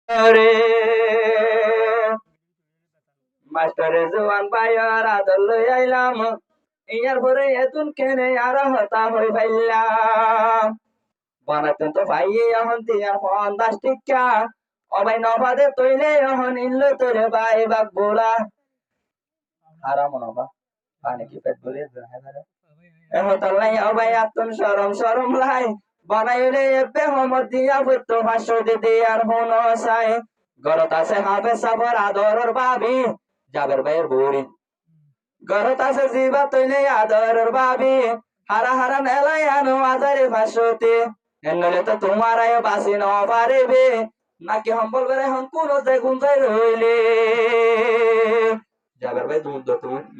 রে মাস্টারে জোয়ান পাইয়ার আদর লই আইলাম ইয়ার পরে এতুন কেনে আর হতা হই ভাইলাম বানাতেন তো ভাইয়ে এখন তিয়ার পঞ্চাশ টিকা অবাই নবাদে তৈলে এখন ইল্লো তোরে ভাই বাক বোলা হারাম নবা পানি কি পেট বলে এখন তাল্লাই অবাই আত্মন সরম সরম লাই বানাইলে এবে হমত দিয়া বুত্ত ভাষ্য দিতে আর হন সাই গরত আছে হাফে সাবর আদরর ভাবি যাবের ভাইয়ের বুড়ি গরত আছে জিবা তৈলে আদরর ভাবি হারা হারা নেলাই আনো আজারে ভাষ্যতে এনলে তো তোমার আয় বাসি ন পারিবে নাকি হম্বল করে হম কোন যে গুঞ্জাই রইলে যাবের ভাই তুমি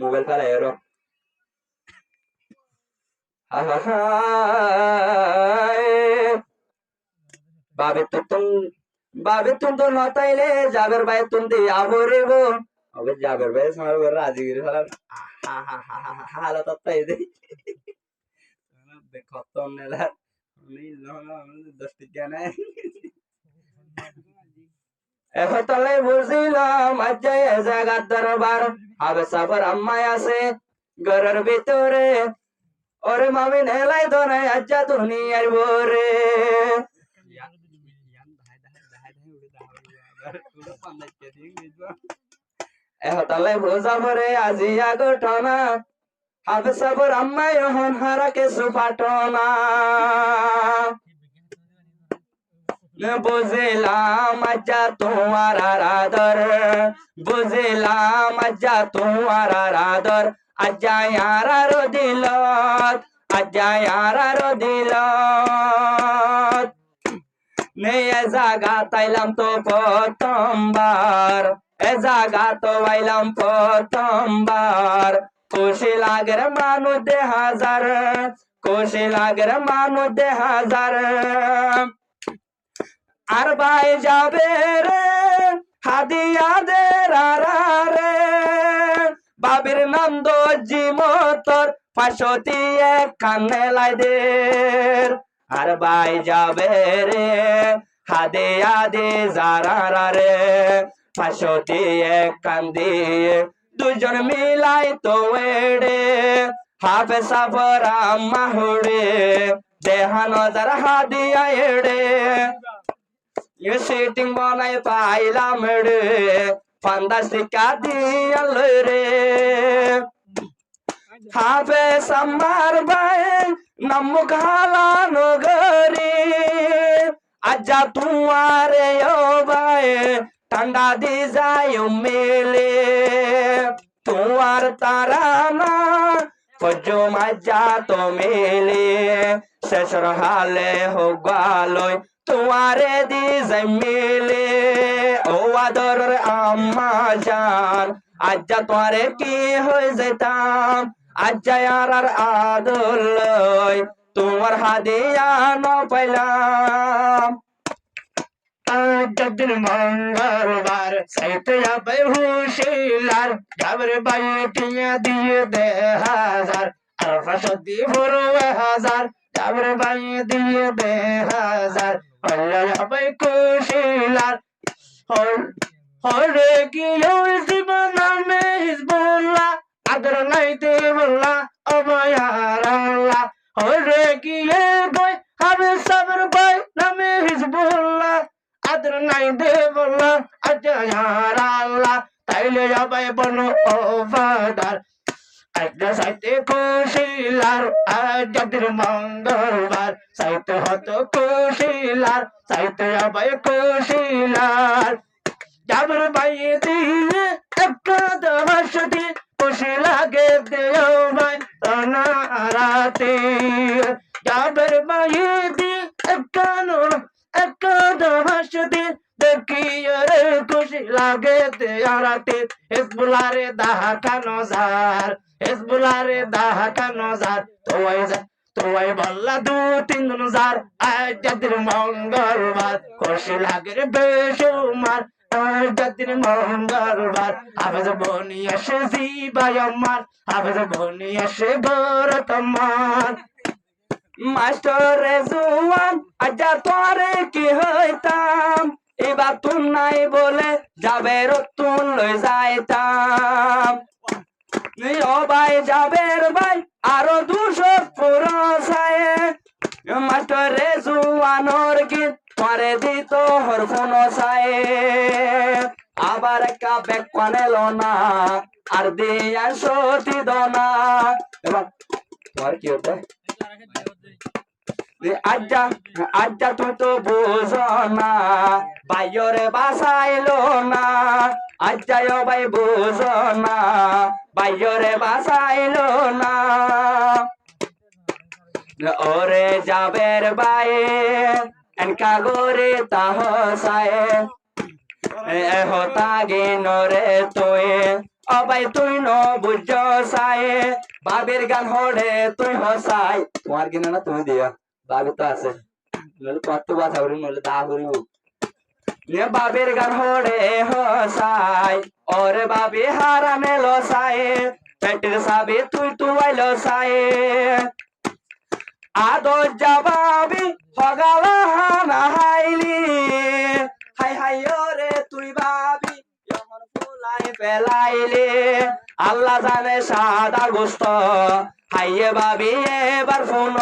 মোবাইল ফেলাই এরো বাবে তুমি তো নতাইলে যাবের ভাই তুমি দিয়া ভরিব হবে যাবের ভাই সার রাজি গিরি ফেলার হালত তাই দে খতম নেলা দশ টিকা নাই এখন তাহলে বুঝিলাম আজ জায়গার দরবার হবে সাবর আম্মাই আছে ঘরের ভিতরে ওরে মামি নেলাই ধরে আজ দুনিয়ার বরে এহতালে বোঝা পরে আজিয়া ঘটনা হবে সাবর আম্মাই হন হারা কিছু পাঠনা বুঝলাম আজ্জা তোমার আদর বুঝলাম আজ্জা তোমার আদর আজ্জা ইয়ার দিলত আজ্জা ইয়ার দিলত নে এ জাগা তাইলাম তো প্রথমবার এ জাগা তো আইলাম প্রথমবার খুশি লাগের মানুষ দে হাজার খুশি লাগের মানুষ দে হাজার আর ভাই যাবে রে হাদিয়া দে রে বাবির নাম দর্জি মতর পাশতি এক কানে লাই দে আর ভাই যাবে রে হাদিয়া দে যারা রে পাশতি এক কান্দি দুজন মিলাই তো এড়ে হাফে সাফর আম্মা হুড়ে দেহানো যারা হাদিয়া এড়ে সিটিং বানাই পাইলাম রে ফান্দাসিকা দিয়াল রে হাফে সাম্বার ভাই নামু খালা নগরি আজ্জা তুয়ারে ও ভাই ঠান্ডা দি যায় মেলে তুয়ার তারানা ফজো মাজা তো মেলে শেষর হালে হোগালয় তোমারে দি জমিলে ও আদর আম্মা জান আজ্জা তোমারে কি হয়ে যেতাম আজ্জা আর আদর লই তোমার হাদিয়া ন পাইলাম যদিন মঙ্গলবার সাইতে যাবে হুশিলার যাবে বাইটিয়া দিয়ে 10,000 আর ফাঁসদি ভরো 1000 যাবে বাই দিয়ে 10,000 আল্লাহ যাবে কুশিলার হরে কি জীবন নামে হিজবুল্লাহ আদর নাই দেবুল্লাহ অবয়ার আল্লাহ হরে কি বই হবে সবর বই নামে হিজবুল্লাহ আদর নাই দেবুল্লাহ আজয়ার আল্লাহ তাইলে যাবে বনো ওফাদার একটা সাইতে কুশিলার যদিন মঙ্গলবার সাইতে হতো কুশিলার সাইতে যাবে কুশিলার যাবার বাইয়ে দিয়ে একটা দশ দিয়ে খুশি লাগে দেও ভাই রাতে যাবার বাইয়ে দিয়ে একটা দশ দিয়ে দেখি রে খুশি লাগে দেয়ারাতে হিজবুল্লাহরে দাহাকা নজার হিজবুল্লাহরে দাহাকা নজার তোয়াই বললা 2-3 নজার আজ যদিন মঙ্গলবার খুশি লাগে রে বেশুমার যদিন মঙ্গলবার হাফেজ বনি আসে জিবাই আমার হাফেজ বনি আসে ভরত আমার মাস্টার জুয়ান আজ্জা তোরে কি হইতাম এবার তুন নাই বলে যাবে রতুন লই যাইতাম ও ভাই যাবের ভাই আরো 200 পুরো সায়ে মাস্টারে জুয়ানোর গীত পরে দিত হর ফোন সায়ে আবার একটা ব্যাগ পানেলো না আর দিয়া সতী দনা এবার তোমার কি হতে আজ্জা আজ্জা তুই তো বুঝো না বাইরে বাসাইলো না আজ্জায় ভাই বুঝো না বাইরে বাসাইলো না ওরে যাবের ভাই এনকা গোরে তাহ সায়ে হতা গিনরে তুই ও ভাই তুই ন বুঝ সায়ে বাবির গান হড়ে তুই হসাই তোমার কিনা না তুমি দিয়া বাবি তো আছে নলে কত বাছা করি নলে দা করিব বাবির গান হড়ে হসাই ওরে বাবি হারানে লসায়ে পেটের সাবি তুই তুয়াইল সায়ে আদর জবাবি হগালা হানা হাইলি হাই হাই ওরে তুই বাবি যখন ফুলাই ফেলাইলি আল্লাহ জানে সাদা গোস্ত হাইয়ে বাবি এবার ফোন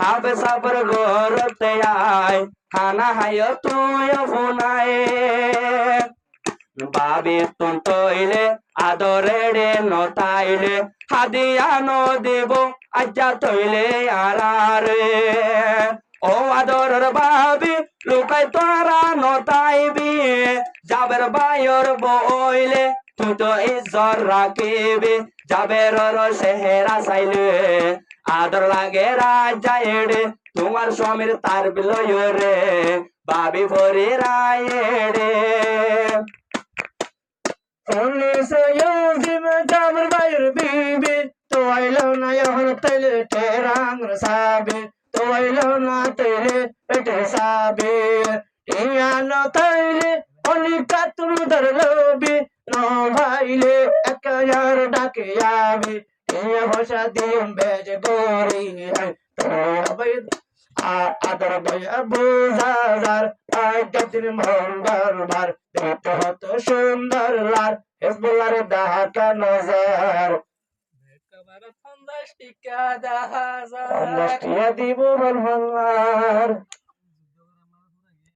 হাবে সাবর গরতে আয় হানা হাইয় তুই ফোনায় বাবি তুন তৈলে আদরেড়ে নতাইলে হাদিয়া ন দেব আজ্জা তৈলে আরারে ও আদরের বাবি লুকাই তোরা নতাইবি যাবের বায়র বইলে তুই তো ইজ্জত রাখিবি যাবের সেহেরা চাইলে আদর লাগে রাজা এড়ে তোমার স্বামীর তার বিলয় রে বাবি ভরি রায়েড়ে Only Yozim Jamar Bayer Bibi, to I learn I have tele terang sabi, to I learn I tele it sabi, Iana tele, only Katru the lobby, no baile, Akayar Dakiyabi, Tia Hosha Dim Bejagori, আদর ভাইয়া বুঝার I গদির মঙ্গলবার দেখতে হতো সুন্দর লাল হেজবুল্লার ডাকা নজর একেবারে 50 টিকা 10,000 50 টিকা দিব বলবার